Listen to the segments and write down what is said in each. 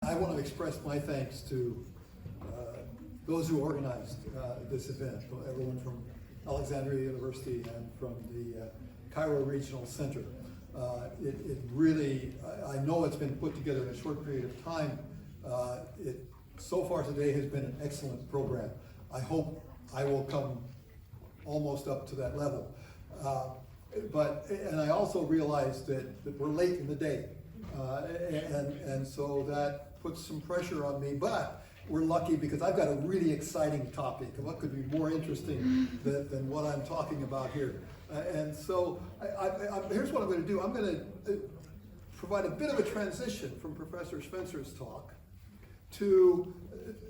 I want to express my thanks to those who organized this event, everyone from Alexandria University and from the Cairo Regional Center. It really, I know it's been put together in a short period of time. It so far today has been an excellent program. I hope I will come almost up to that level. And I also realize that we're late in the day. And so that puts some pressure on me, but we're lucky because I've got a really exciting topic. What could be more interesting than what I'm talking about here? And so here's what I'm going to do. I'm going to provide a bit of a transition from Professor Spencer's talk to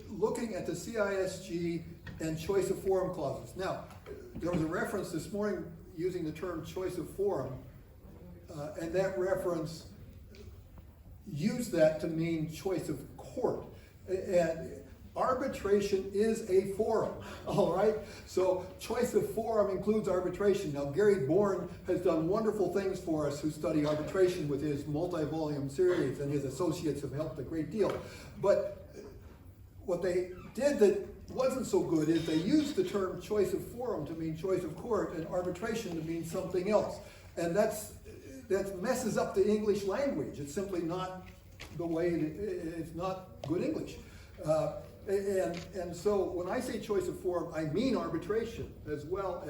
looking at the CISG and choice of forum clauses. Now, there was a reference this morning using the term choice of forum, and that reference used that to mean choice of court. And arbitration is a forum, all right? So choice of forum includes arbitration. Now, Gary Bourne has done wonderful things for us who study arbitration with his multi-volume series, and his associates have helped a great deal. But what they did that wasn't so good is they used the term choice of forum to mean choice of court and arbitration to mean something else. And that messes up the English language. It's simply not the way, it's not good English. And so when I say choice of forum, I mean arbitration as well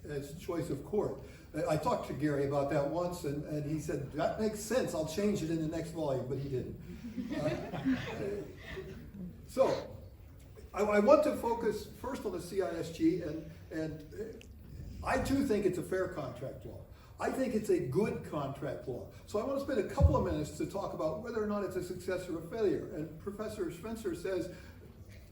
as choice of court. I talked to Gary about that once, and he said, that makes sense, I'll change it in the next volume, but he didn't. So I want to focus first on the CISG, and I too think it's a fair contract law. I think it's a good contract law. So I want to spend a couple of minutes to talk about whether or not it's a success or a failure. And Professor Spencer says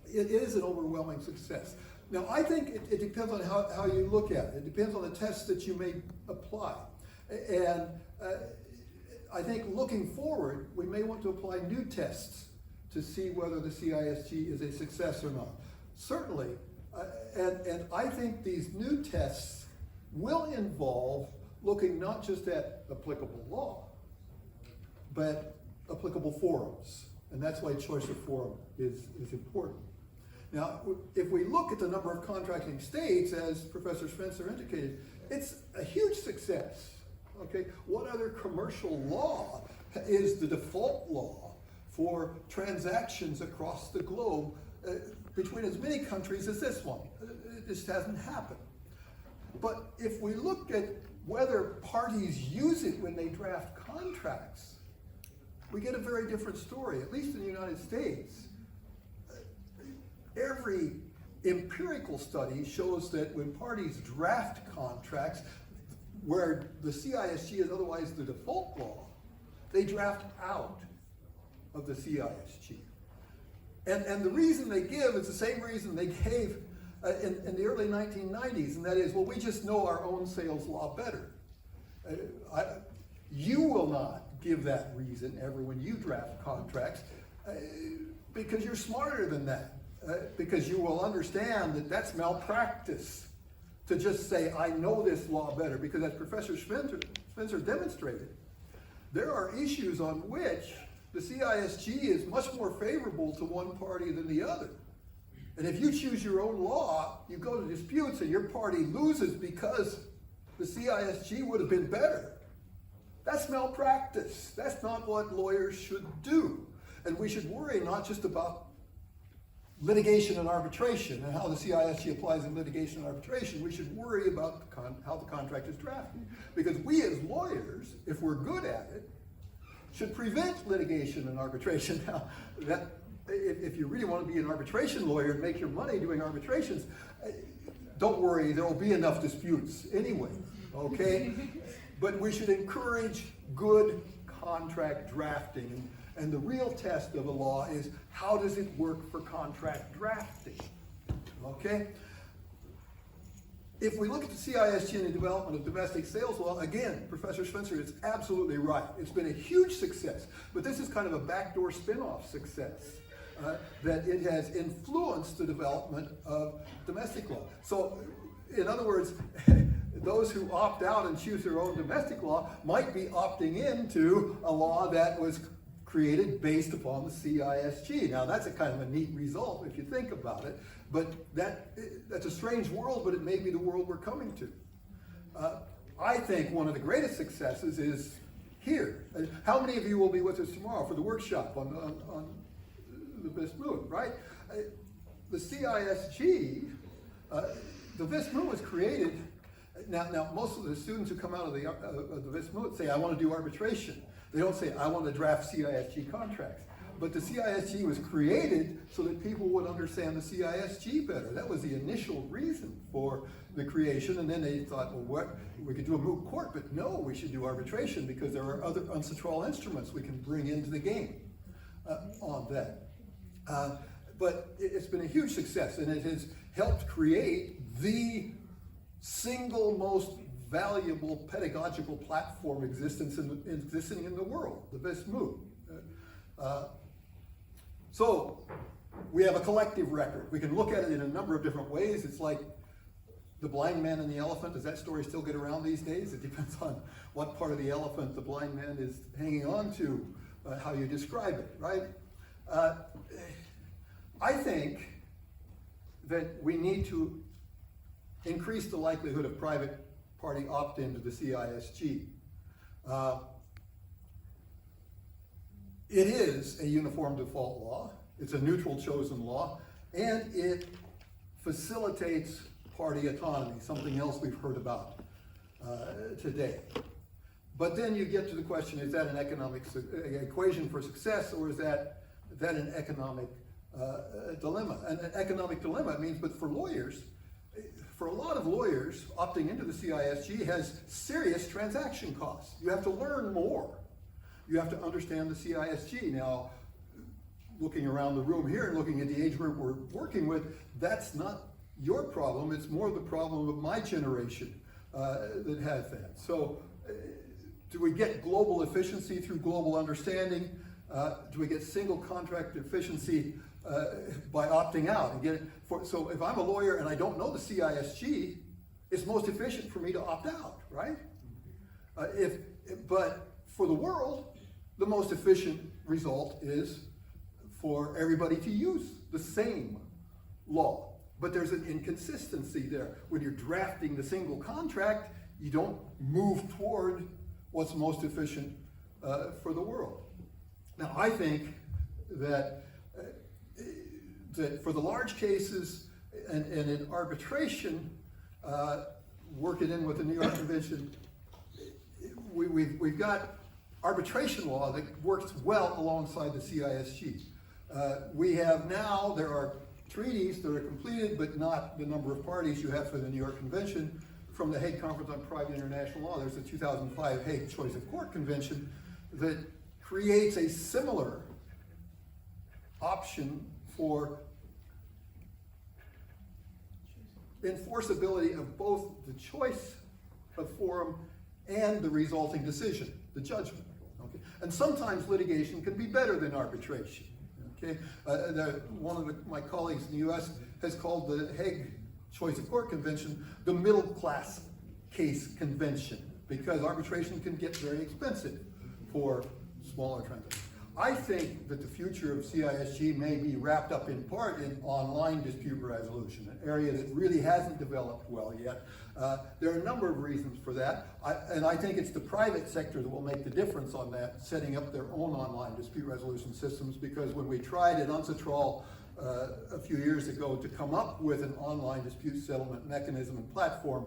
it is an overwhelming success. Now, I think it depends on how you look at it. It depends on the tests that you may apply. And I think looking forward, we may want to apply new tests to see whether the CISG is a success or not. Certainly, and I think these new tests will involve looking not just at applicable law, but applicable forums. And that's why choice of forum is important. Now, if we look at the number of contracting states, as Professor Spencer indicated, it's a huge success. Okay, what other commercial law is the default law for transactions across the globe between as many countries as this one? It just hasn't happened. But if we look at whether parties use it when they draft contracts, we get a very different story, at least in the United States. Every empirical study shows that when parties draft contracts, where the CISG is otherwise the default law, they draft out of the CISG. And the reason they give is the same reason they gave in the early 1990s, and that is, well, we just know our own sales law better. You will not give that reason ever when you draft contracts because you're smarter than that, because you will understand that that's malpractice to just say, I know this law better, because as Professor Spencer demonstrated, there are issues on which the CISG is much more favorable to one party than the other. And if you choose your own law, you go to disputes and your party loses because the CISG would have been better. That's malpractice. That's not what lawyers should do. And we should worry not just about litigation and arbitration and how the CISG applies in litigation and arbitration. We should worry about how the contract is drafted. Because we as lawyers, if we're good at it, should prevent litigation and arbitration. Now, if you really want to be an arbitration lawyer and make your money doing arbitrations, don't worry, there will be enough disputes anyway, okay? But we should encourage good contract drafting. And the real test of a law is, how does it work for contract drafting, okay? If we look at the CISG and the development of domestic sales law, again, Professor Spencer is absolutely right. It's been a huge success, but this is kind of a backdoor spin-off success. That it has influenced the development of domestic law. So, in other words, those who opt out and choose their own domestic law might be opting into a law that was created based upon the CISG. Now that's a kind of a neat result if you think about it, but that's a strange world, but it may be the world we're coming to. I think one of the greatest successes is here. How many of you will be with us tomorrow for the workshop on the Bismuth, right? The CISG, the Bismuth was created. Now most of the students who come out of the Bismuth say, I want to do arbitration. They don't say, I want to draft CISG contracts. But the CISG was created so that people would understand the CISG better. That was the initial reason for the creation. And then they thought, well, what? We could do a moot court, but no, we should do arbitration because there are other UNCITRAL instruments we can bring into the game on that. But it's been a huge success, and it has helped create the single most valuable pedagogical platform existing in the world, the Bismuth. So we have a collective record. We can look at it in a number of different ways. It's like the blind man and the elephant. Does that story still get around these days? It depends on what part of the elephant the blind man is hanging on to, how you describe it, right? I think that we need to increase the likelihood of private party opt-in to the CISG. It is a uniform default law, it's a neutral chosen law, and it facilitates party autonomy, something else we've heard about today. But then you get to the question, is that an economic equation for success, or is that an economic dilemma? And an economic dilemma means, but for lawyers, for a lot of lawyers, opting into the CISG has serious transaction costs. You have to learn more. You have to understand the CISG. Now, looking around the room here and looking at the age group we're working with, that's not your problem. It's more the problem of my generation that has that. So, do we get global efficiency through global understanding? Do we get single contract efficiency by opting out? And so if I'm a lawyer and I don't know the CISG, it's most efficient for me to opt out, right? But for the world, the most efficient result is for everybody to use the same law. But there's an inconsistency there. When you're drafting the single contract, you don't move toward what's most efficient for the world. Now, I think that for the large cases and in arbitration, working in with the New York Convention, we've got arbitration law that works well alongside the CISG. There are treaties that are completed, but not the number of parties you have for the New York Convention. From the Hague Conference on Private International Law, there's the 2005 Hague Choice of Court Convention that creates a similar option for enforceability of both the choice of forum and the resulting decision, the judgment. Okay? And sometimes litigation can be better than arbitration. Okay? One of my colleagues in the US has called the Hague Choice of Court Convention the middle class case convention, because arbitration can get very expensive for smaller transactions. I think that the future of CISG may be wrapped up in part in online dispute resolution, an area that really hasn't developed well yet. There are a number of reasons for that, and I think it's the private sector that will make the difference on that, setting up their own online dispute resolution systems, because when we tried at UNCITRAL a few years ago to come up with an online dispute settlement mechanism and platform,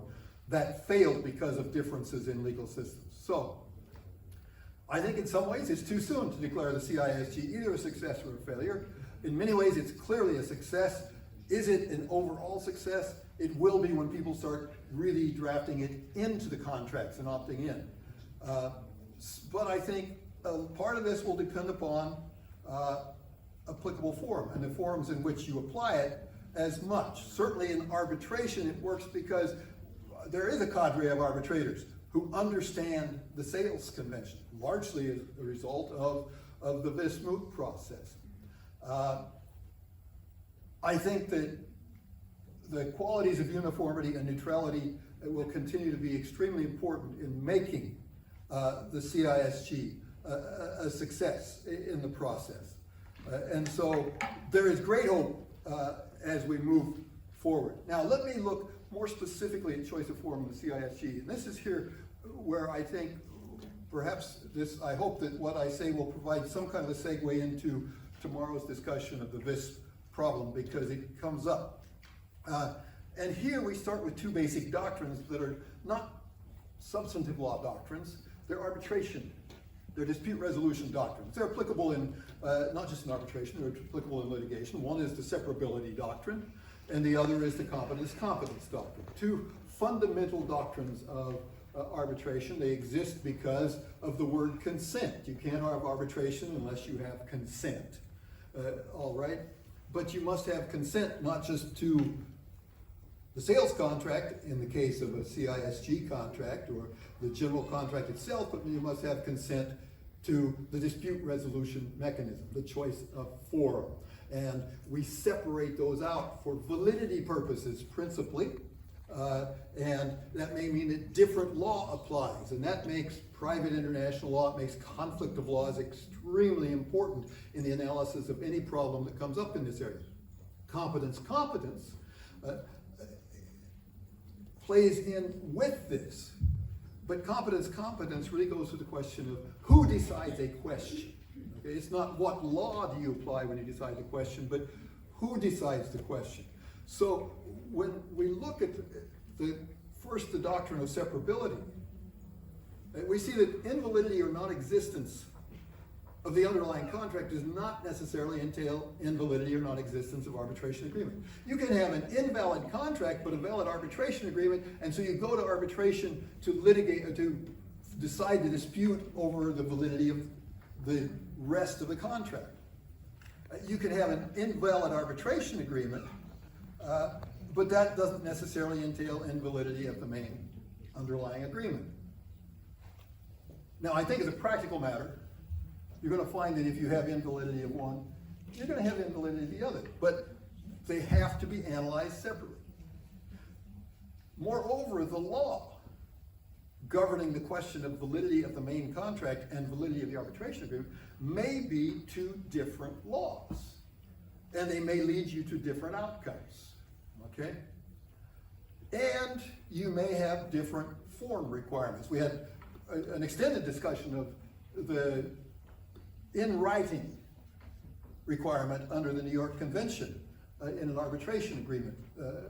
that failed because of differences in legal systems. So, I think in some ways it's too soon to declare the CISG either a success or a failure. In many ways it's clearly a success. Is it an overall success? It will be when people start really drafting it into the contracts and opting in. But I think part of this will depend upon applicable forum and the forums in which you apply it as much. Certainly in arbitration it works because there is a cadre of arbitrators who understand the sales convention, largely as a result of the Bismuth process. I think that the qualities of uniformity and neutrality will continue to be extremely important in making the CISG a success in the process. And so there is great hope as we move forward. Now let me look more specifically at choice of form in the CISG. And this is here where I think perhaps I hope that what I say will provide some kind of a segue into tomorrow's discussion of the VISP problem, because it comes up. And here we start with two basic doctrines that are not substantive law doctrines, they're arbitration. They're dispute resolution doctrines. They're applicable in, not just in arbitration, they're applicable in litigation. One is the separability doctrine, and the other is the competence doctrine. Two fundamental doctrines of arbitration. They exist because of the word consent. You can't have arbitration unless you have consent, all right? But you must have consent not just to the sales contract in the case of a CISG contract or the general contract itself, but you must have consent to the dispute resolution mechanism, the choice of forum. And we separate those out for validity purposes principally, and that may mean that different law applies, and that makes private international law, it makes conflict of laws extremely important in the analysis of any problem that comes up in this area. Competence plays in with this, but competence really goes to the question of who decides a question. Okay? It's not what law do you apply when you decide the question, but who decides the question. So when we look at the doctrine of separability, we see that invalidity or non-existence of the underlying contract does not necessarily entail invalidity or non-existence of arbitration agreement. You can have an invalid contract but a valid arbitration agreement, and so you go to arbitration to litigate, to decide the dispute over the validity of the rest of the contract. You can have an invalid arbitration agreement, but that doesn't necessarily entail invalidity of the main underlying agreement. Now, I think as a practical matter, you're going to find that if you have invalidity of one, you're going to have invalidity of the other, but they have to be analyzed separately. Moreover, the law governing the question of validity of the main contract and validity of the arbitration agreement may be two different laws, and they may lead you to different outcomes, okay? And you may have different form requirements. We had an extended discussion of the in-writing requirement under the New York Convention in an arbitration agreement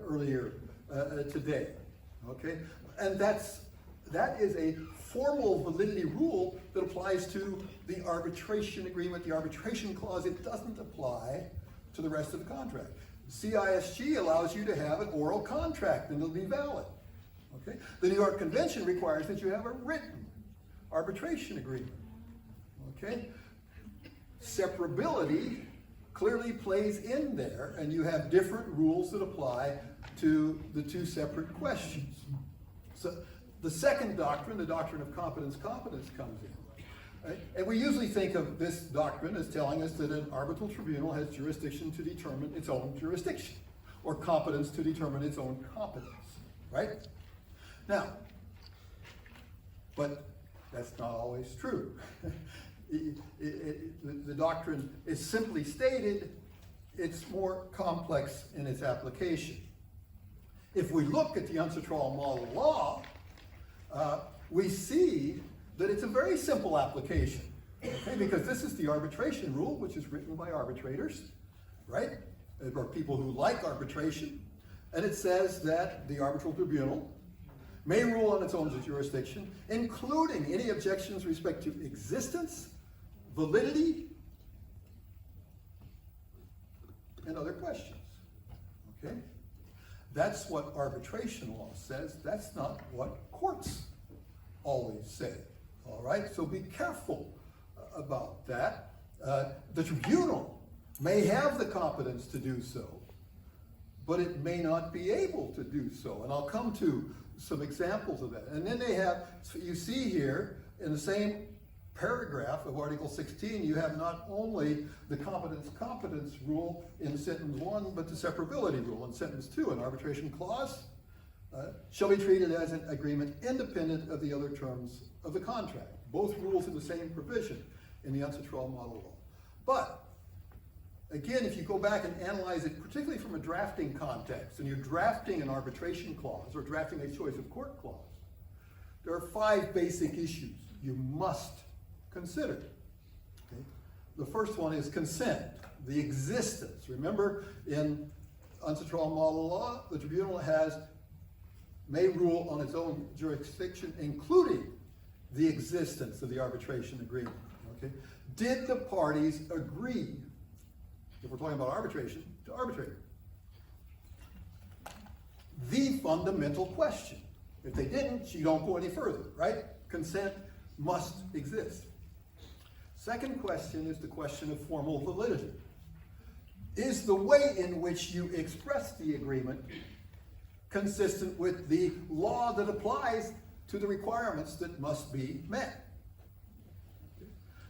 earlier today, okay? And that is a formal validity rule that applies to the arbitration agreement, the arbitration clause. It doesn't apply to the rest of the contract. CISG allows you to have an oral contract and it'll be valid, okay? The New York Convention requires that you have a written arbitration agreement, okay? Separability clearly plays in there, and you have different rules that apply to the two separate questions. So the second doctrine, the doctrine of competence comes in. Right? And we usually think of this doctrine as telling us that an arbitral tribunal has jurisdiction to determine its own jurisdiction, or competence to determine its own competence, right? Now, but that's not always true. The doctrine is simply stated, it's more complex in its application. If we look at the UNCITRAL model law, we see that it's a very simple application, okay? Because this is the arbitration rule, which is written by arbitrators, right? Or people who like arbitration. And it says that the arbitral tribunal may rule on its own jurisdiction, including any objections with respect to existence, validity, and other questions, okay? That's what arbitration law says. That's not what courts always say, all right? So be careful about that. The tribunal may have the competence to do so, but it may not be able to do so. And I'll come to some examples of that. And then they have, so you see here, in the same paragraph of Article 16, you have not only the competence rule in sentence 1, but the separability rule in sentence 2. An arbitration clause shall be treated as an agreement independent of the other terms of the contract. both rules in the same provision in the UNCITRAL model law. But again, if you go back and analyze it, particularly from a drafting context, and you're drafting an arbitration clause or drafting a choice of court clause, there are 5 basic issues you must consider. Okay? The first one is consent, the existence. Remember, in UNCITRAL model law, the tribunal may rule on its own jurisdiction, including the existence of the arbitration agreement. Okay? Did the parties agree, if we're talking about arbitration, to arbitrate? The fundamental question. If they didn't, you don't go any further, right? Consent must exist. Second question is the question of formal validity. Is the way in which you express the agreement consistent with the law that applies to the requirements that must be met?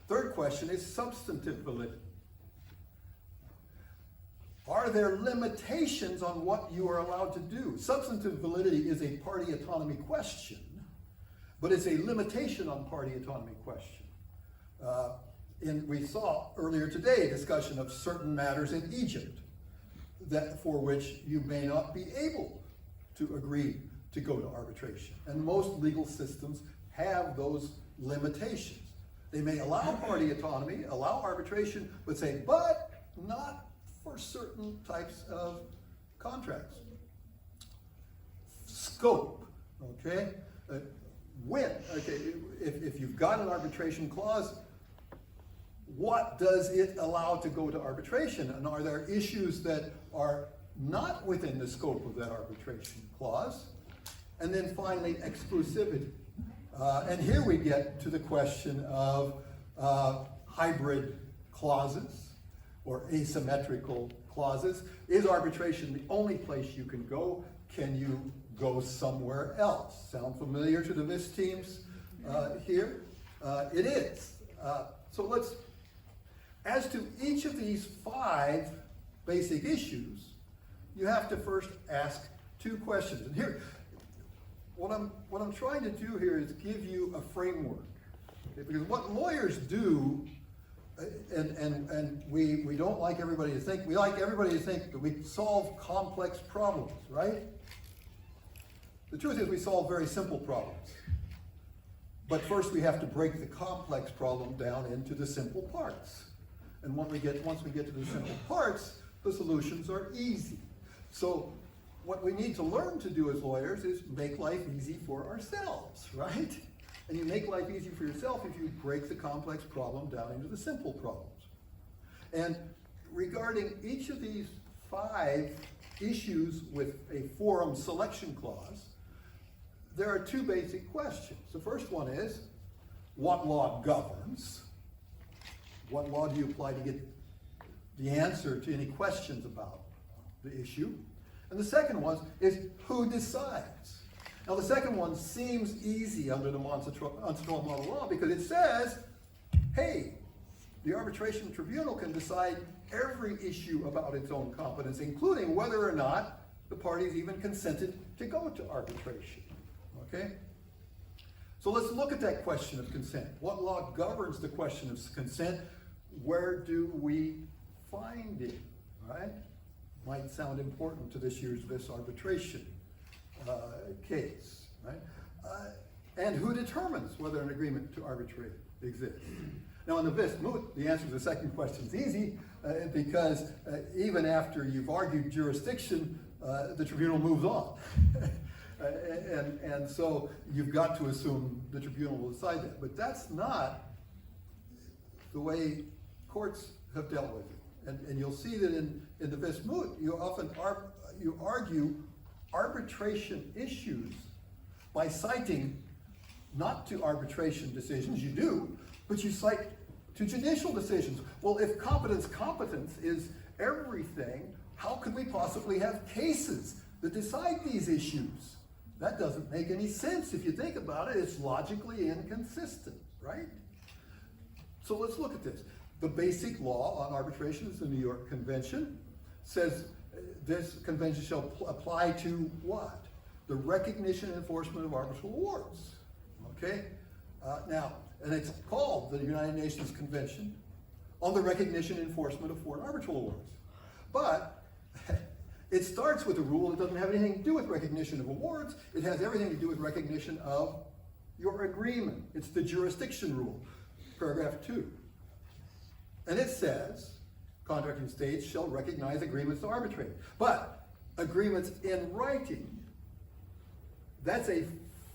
Third question is substantive validity. Are there limitations on what you are allowed to do? Substantive validity is a party autonomy question, but it's a limitation on party autonomy question. We saw earlier today a discussion of certain matters in Egypt for which you may not be able to agree to go to arbitration. And most legal systems have those limitations. They may allow party autonomy, allow arbitration, but say, but not for certain types of contracts. Scope, okay? If you've got an arbitration clause, what does it allow to go to arbitration? And are there issues that are not within the scope of that arbitration clause? And then finally, exclusivity. And here we get to the question of hybrid clauses or asymmetrical clauses. Is arbitration the only place you can go? Can you go somewhere else? Sound familiar to the VIS teams here? It is. So as to each of these 5 basic issues, you have to first ask 2 questions. And here, what I'm trying to do here is give you a framework. Okay? Because what lawyers do, and we don't like everybody to think, we like everybody to think that we solve complex problems, right? The truth is we solve very simple problems. But first we have to break the complex problem down into the simple parts. And once we get to the simple parts, the solutions are easy. So what we need to learn to do as lawyers is make life easy for ourselves, right? And you make life easy for yourself if you break the complex problem down into the simple problems. And regarding each of these 5 issues with a forum selection clause, there are 2 basic questions. The first one is, what law governs? What law do you apply to get the answer to any questions about the issue? And the second one is, who decides? Now the second one seems easy under the UNCITRAL model law because it says, hey, the arbitration tribunal can decide every issue about its own competence, including whether or not the parties even consented to go to arbitration. Okay? So let's look at that question of consent. What law governs the question of consent? Where do we find it? All right? Might sound important to this year's VIS arbitration case, right? And who determines whether an agreement to arbitrate exists? Now in the VIS moot, the answer to the second question is easy because even after you've argued jurisdiction, the tribunal moves on. And so you've got to assume the tribunal will decide that. But that's not the way courts have dealt with it. And you'll see that in the VIS moot, you often argue arbitration issues by citing not to arbitration decisions, you do, but you cite to judicial decisions. Well, if competence is everything, how could we possibly have cases that decide these issues? That doesn't make any sense. If you think about it, it's logically inconsistent, right? So let's look at this. The basic law on arbitration is the New York Convention. Says this convention shall apply to what? The recognition and enforcement of arbitral awards. Okay? Now, and it's called the United Nations Convention on the Recognition and Enforcement of Foreign Arbitral Awards. But it starts with a rule that doesn't have anything to do with recognition of awards. It has everything to do with recognition of your agreement. It's the jurisdiction rule, paragraph 2. And it says, contracting states shall recognize agreements to arbitrate. But agreements in writing, that's a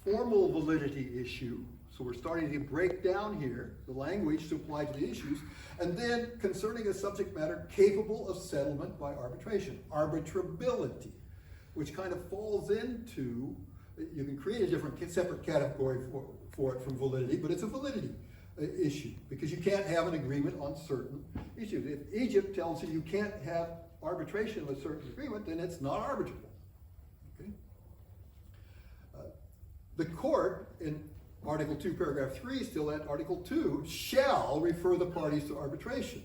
formal validity issue. So we're starting to break down here the language to apply to the issues. And then concerning a subject matter capable of settlement by arbitration, arbitrability, which kind of falls into, you can create a different separate category for it from validity, but it's a validity issue because you can't have an agreement on certain issues. If Egypt tells you you can't have arbitration of a certain agreement, then it's not arbitrable. Okay? The court in Article 2, paragraph 3, still at Article 2, shall refer the parties to arbitration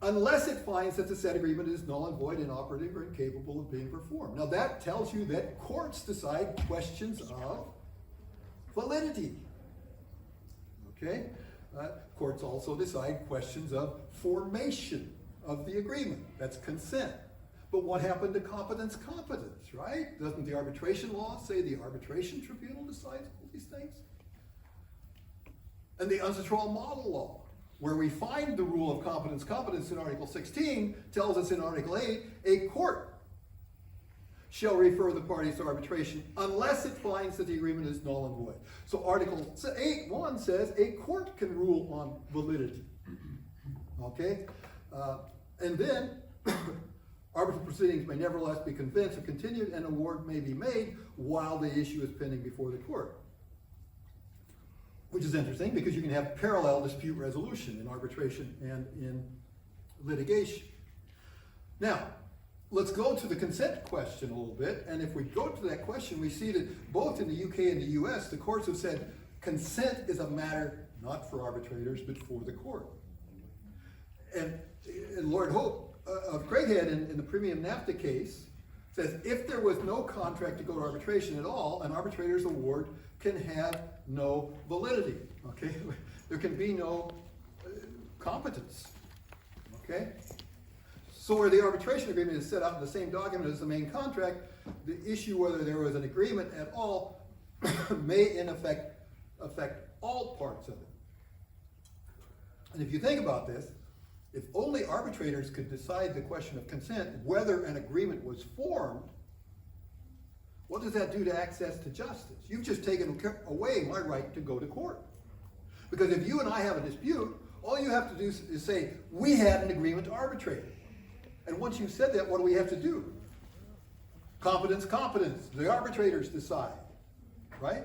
unless it finds that the said agreement is null and void, inoperative, or incapable of being performed. Now that tells you that courts decide questions of validity. Okay? Courts also decide questions of formation of the agreement. That's consent. But what happened to competence, right? Doesn't the arbitration law say the arbitration tribunal decides all these things? And the UNCITRAL model law, where we find the rule of competence in Article 16, tells us in Article 8, a court shall refer the parties to arbitration unless it finds that the agreement is null and void. So Article 8.1 says a court can rule on validity. Okay? And then arbitral proceedings may nevertheless be commenced or continued, and award may be made while the issue is pending before the court. Which is interesting because you can have parallel dispute resolution in arbitration and in litigation. Now, let's go to the consent question a little bit, and if we go to that question, we see that both in the UK and the US, the courts have said consent is a matter not for arbitrators, but for the court. And Lord Hope of Craighead in the premium NAFTA case says if there was no contract to go to arbitration at all, an arbitrator's award can have no validity, okay? There can be no competence, okay? So where the arbitration agreement is set out in the same document as the main contract, the issue whether there was an agreement at all may in effect affect all parts of it. And if you think about this, if only arbitrators could decide the question of consent, whether an agreement was formed, what does that do to access to justice? You've just taken away my right to go to court. Because if you and I have a dispute, all you have to do is say, we had an agreement to arbitrate. And once you've said that, what do we have to do? Competence. The arbitrators decide, right?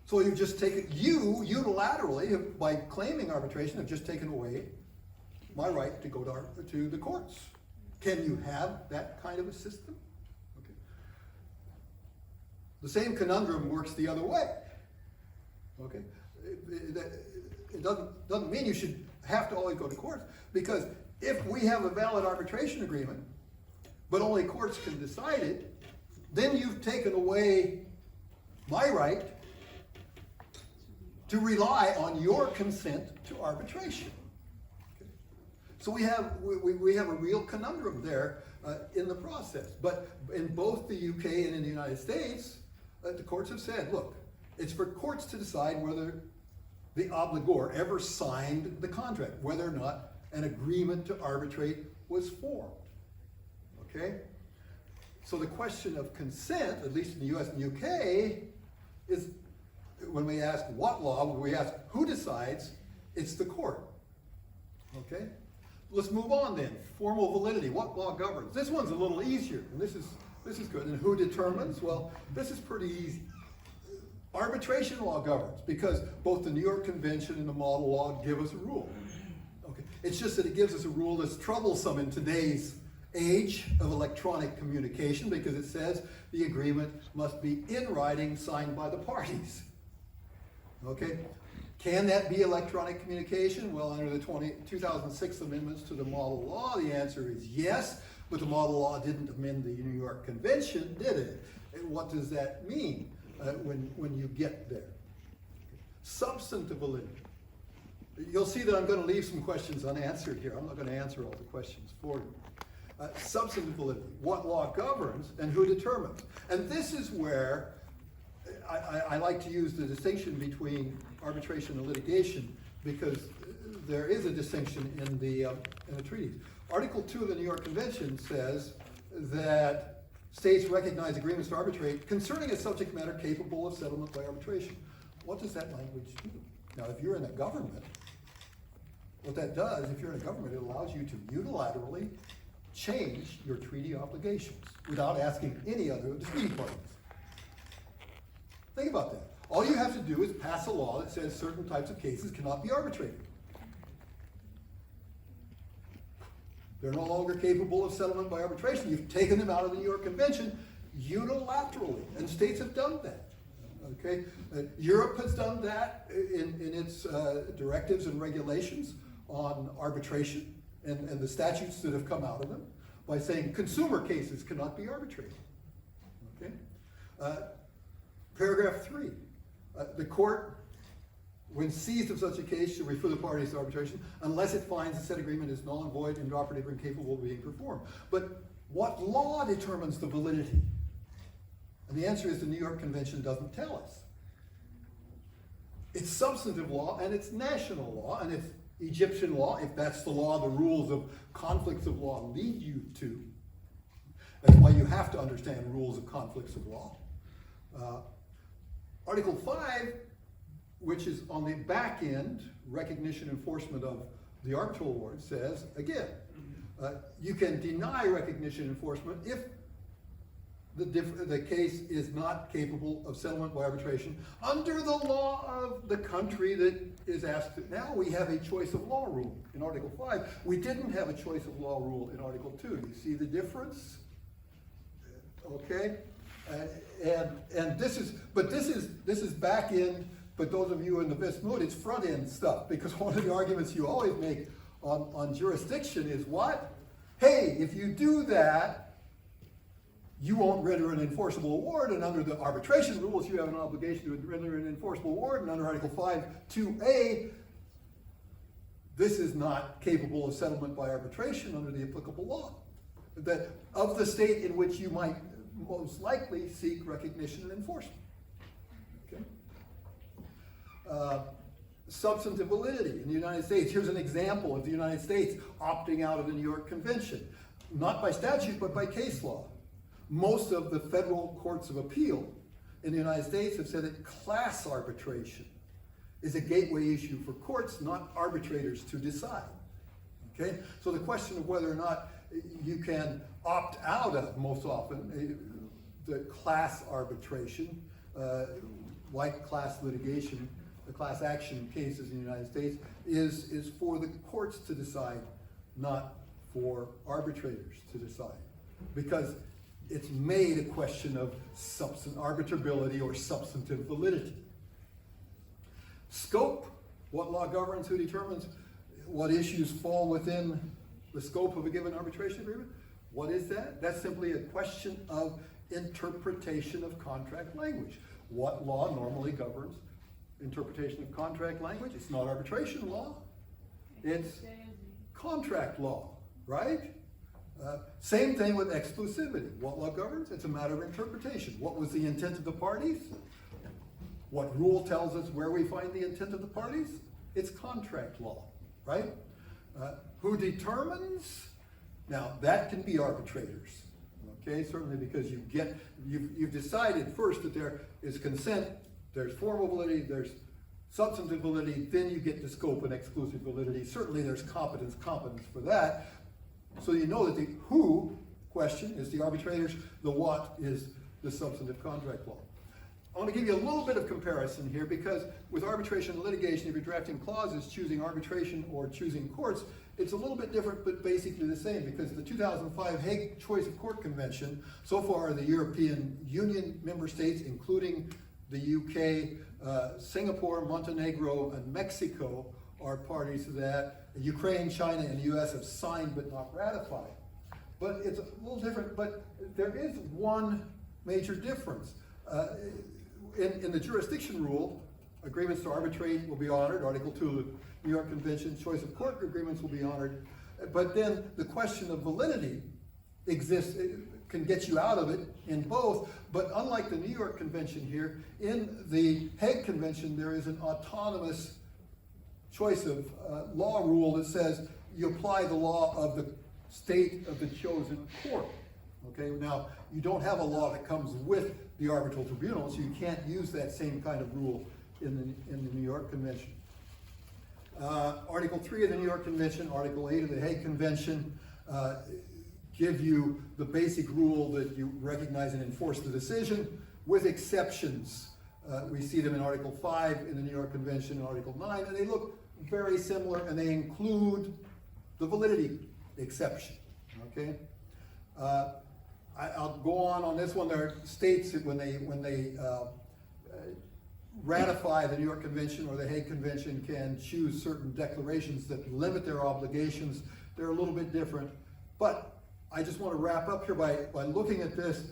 So you've just taken, you unilaterally, by claiming arbitration, have just taken away my right to go to the courts. Can you have that kind of a system? Okay. The same conundrum works the other way. Okay. It doesn't mean you should have to always go to courts, because if we have a valid arbitration agreement, but only courts can decide it, then you've taken away my right to rely on your consent to arbitration. Okay. So we have a real conundrum there in the process. But in both the UK and in the United States, the courts have said, look, it's for courts to decide whether the obligor ever signed the contract, whether or not an agreement to arbitrate was formed. Okay? So the question of consent, at least in the US and UK, is when we ask what law, when we ask who decides, it's the court. Okay? Let's move on then. Formal validity. What law governs? This one's a little easier, and this is good. And who determines? Well, this is pretty easy. Arbitration law governs, because both the New York Convention and the model law give us a rule. Okay. It's just that it gives us a rule that's troublesome in today's age of electronic communication, because it says the agreement must be in writing, signed by the parties. Okay? Can that be electronic communication? Well, under the 2006 amendments to the model law, the answer is yes, but the model law didn't amend the New York Convention, did it? And what does that mean when you get there? Substantive validity. You'll see that I'm going to leave some questions unanswered here. I'm not going to answer all the questions for you. Substantive validity, what law governs and who determines. And this is where I like to use the distinction between arbitration and litigation, because there is a distinction in the treaties. Article 2 of the New York Convention says that states recognize agreements to arbitrate concerning a subject matter capable of settlement by arbitration. What does that language do? Now, if you're in a government, what that does, if you're in a government, it allows you to unilaterally change your treaty obligations without asking any other of the treaty parties. Think about that. All you have to do is pass a law that says certain types of cases cannot be arbitrated. They're no longer capable of settlement by arbitration. You've taken them out of the New York Convention unilaterally, and states have done that. Okay, Europe has done that in its directives and regulations on arbitration and the statutes that have come out of them by saying consumer cases cannot be arbitrated. Okay, paragraph 3, the court, when seized of such a case, should refer the parties to arbitration unless it finds the said agreement is null and void, inoperative, or incapable of being performed. But what law determines the validity? And the answer is the New York Convention doesn't tell us. It's substantive law and it's national law and it's Egyptian law, if that's the law the rules of conflicts of law lead you to. That's why you have to understand rules of conflicts of law. Article 5, which is on the back end, recognition enforcement of the arbitral award, says, again, you can deny recognition enforcement if the case is not capable of settlement by arbitration under the law of the country that is asked to. Now we have a choice of law rule in Article 5. We didn't have a choice of law rule in Article 2. You see the difference? Okay? And this is back end, but those of you in the best mood, it's front end stuff, because one of the arguments you always make on jurisdiction is what? Hey, if you do that, you won't render an enforceable award, and under the arbitration rules, you have an obligation to render an enforceable award, and under Article 5, 2A, this is not capable of settlement by arbitration under the applicable law. That of the state in which you might most likely seek recognition and enforcement. Okay? Substantive validity in the United States. Here's an example of the United States opting out of the New York Convention, not by statute, but by case law. Most of the federal courts of appeal in the United States have said that class arbitration is a gateway issue for courts, not arbitrators, to decide. Okay? So the question of whether or not you can opt out of, most often, the class arbitration, like class litigation, the class action cases in the United States, is for the courts to decide, not for arbitrators to decide. Because it's made a question of arbitrability or substantive validity. Scope, what law governs, who determines what issues fall within the scope of a given arbitration agreement? What is that? That's simply a question of interpretation of contract language. What law normally governs interpretation of contract language? It's not arbitration law. It's contract law, right? Same thing with exclusivity. What law governs? It's a matter of interpretation. What was the intent of the parties? What rule tells us where we find the intent of the parties? It's contract law, right? Who determines? Now, that can be arbitrators, okay? Certainly because you've decided first that there is consent, there's formal validity, there's substantive validity, then you get to scope and exclusive validity. Certainly there's competence for that. So you know that the who question is the arbitrators, the what is the substantive contract law. I want to give you a little bit of comparison here, because with arbitration and litigation, if you're drafting clauses choosing arbitration or choosing courts, it's a little bit different but basically the same, because the 2005 Hague Choice of Court Convention, so far the European Union member states, including the UK, Singapore, Montenegro, and Mexico are parties to that. Ukraine, China, and the US have signed but not ratified. But it's a little different, but there is one major difference. In the jurisdiction rule, agreements to arbitrate will be honored, Article 2 of the New York Convention, choice of court agreements will be honored, but then the question of validity exists, can get you out of it in both, but unlike the New York Convention here, in the Hague Convention there is an autonomous choice of law rule that says you apply the law of the state of the chosen court. Okay, now you don't have a law that comes with the arbitral tribunal, so you can't use that same kind of rule in the New York Convention. Article 3 of the New York Convention, Article 8 of the Hague Convention give you the basic rule that you recognize and enforce the decision with exceptions. We see them in Article 5 in the New York Convention and Article 9, and they look very similar, and they include the validity exception. Okay, I'll go on this one. There are states that when they ratify the New York Convention or the Hague Convention can choose certain declarations that limit their obligations. They're a little bit different, but I just want to wrap up here by looking at this.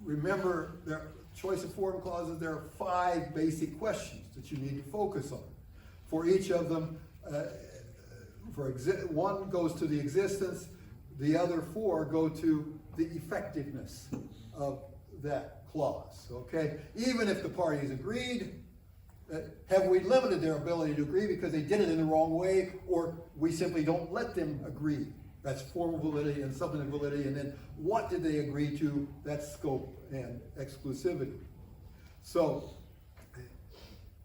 Remember, there choice of forum clauses. There are 5 basic questions that you need to focus on. For each of them, one goes to the existence, the other 4 go to the effectiveness of that clause. Okay, even if the parties agreed, have we limited their ability to agree because they did it in the wrong way, or we simply don't let them agree? That's formal validity and substantive validity, and then what did they agree to? That's scope and exclusivity. So,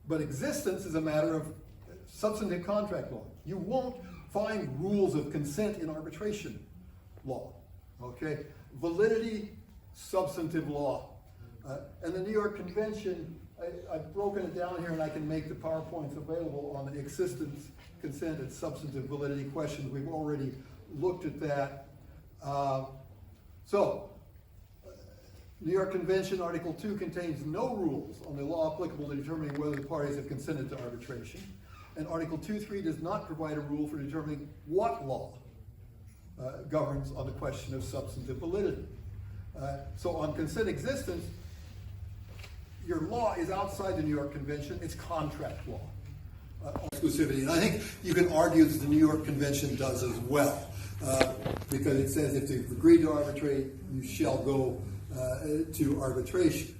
but existence is a matter of substantive contract law. You won't find rules of consent in arbitration law. Okay, validity, substantive law, and the New York Convention. I've broken it down here, and I can make the PowerPoints available on the existence, consent, and substantive validity questions. We've already looked at that. New York Convention, Article 2 contains no rules on the law applicable to determining whether the parties have consented to arbitration. And Article 2.3 does not provide a rule for determining what law governs on the question of substantive validity. So on consent existence, your law is outside the New York Convention. It's contract law. Exclusivity. And I think you can argue that the New York Convention does as well, because it says if you've agreed to arbitrate, you shall go to arbitration.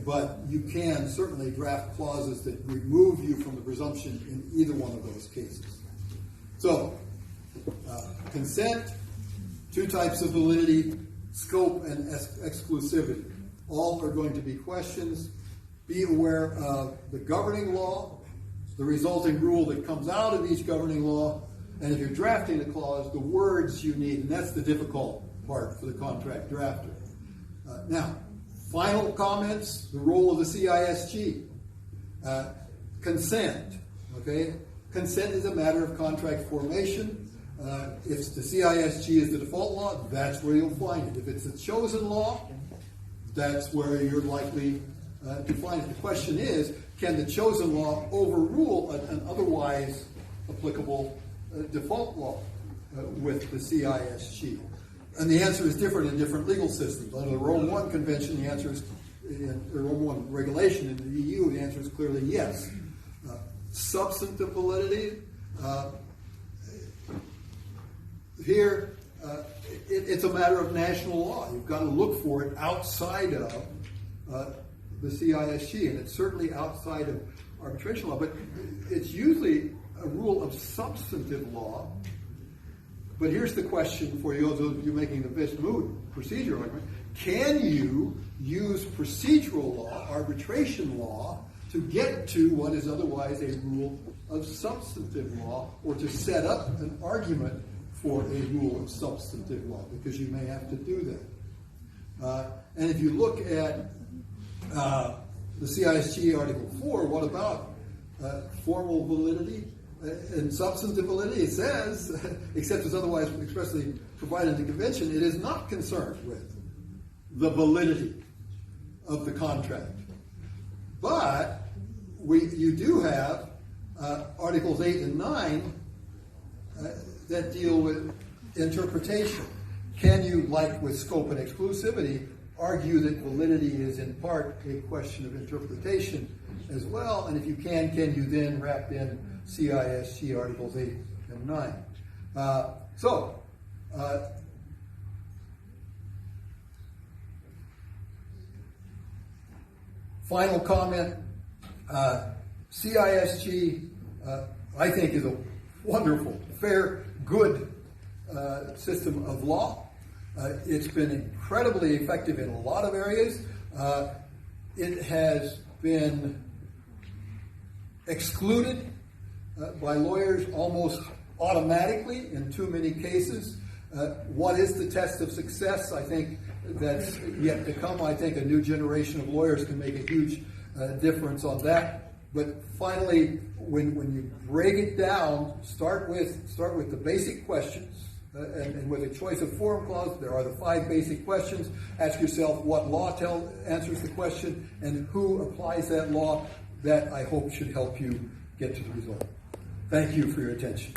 But you can certainly draft clauses that remove you from the presumption in either one of those cases. So, consent, 2 types of validity, scope and exclusivity. All are going to be questions. Be aware of the governing law, the resulting rule that comes out of each governing law, and if you're drafting the clause, the words you need, and that's the difficult part for the contract drafter. Now, final comments, the role of the CISG. Consent, okay? Consent is a matter of contract formation. If the CISG is the default law, that's where you'll find it. If it's a chosen law, that's where you're likely to find it. The question is, can the chosen law overrule an otherwise applicable default law with the CISG? And the answer is different in different legal systems. Under the Rome I Convention, the answer is, in the Rome I regulation in the EU, the answer is clearly yes. Substantive validity, here, it's a matter of national law. You've got to look for it outside of the CISG, and it's certainly outside of arbitration law, but it's usually a rule of substantive law. But here's the question for you, those of you making the Vis-Mood procedure argument. Can you use procedural law, arbitration law, to get to what is otherwise a rule of substantive law, or to set up an argument for a rule of substantive law? Because you may have to do that. And if you look at the CISG Article 4, what about formal validity and substantive validity? It says, except as otherwise expressly provided in the Convention, it is not concerned with the validity of the contract. But you do have Articles 8 and 9 that deal with interpretation. Can you, like with scope and exclusivity, argue that validity is in part a question of interpretation as well? And if you can you then wrap in CISG Articles 8 and 9? Final comment, CISG, I think, is a wonderful, fair, good system of law. It's been incredibly effective in a lot of areas. It has been excluded by lawyers almost automatically in too many cases. What is the test of success? I think that's yet to come. I think a new generation of lawyers can make a huge difference on that. But finally, when you break it down, start with the basic questions. And with a choice of forum clause, there are the 5 basic questions. Ask yourself what law answers the question and who applies that law. That, I hope, should help you get to the result. Thank you for your attention.